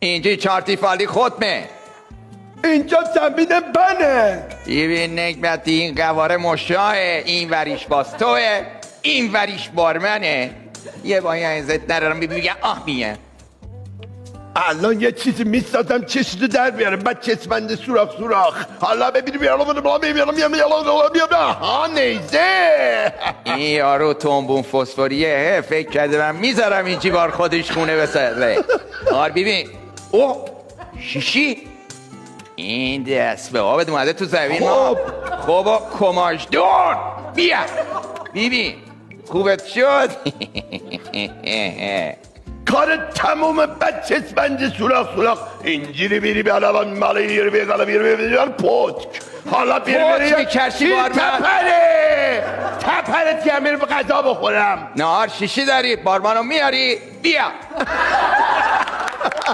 اینجا چارتی فالی ختمه. اینجا زمین بنه. ببین نکبتی این قواره مشاه، این وریش باز توه، این وریش بارمنه. یه با یه عزت ندارم بگم آه میه. الان یه چیزی میسازم چشتو در بیارم بعد چشمنده سوراخ حالا ببینیم ها نیزه. این یارو تنبون فسفوریه، فکر کرده من میذارم این جیبار خودش خونه بسازه. آر ببین اوه شیشی این دست به آبت اومده تو زمین. خب کماش دور بیا ببین خوبت شد. کار تموم بعد چشمنده سوراخ اینجوری بیری به علوان مالی بیری بیری پتک حالا بیری میکشی بارمن تپره که میرم غذا بخورم. نهار شیشی داری بارمنو میاری بیا.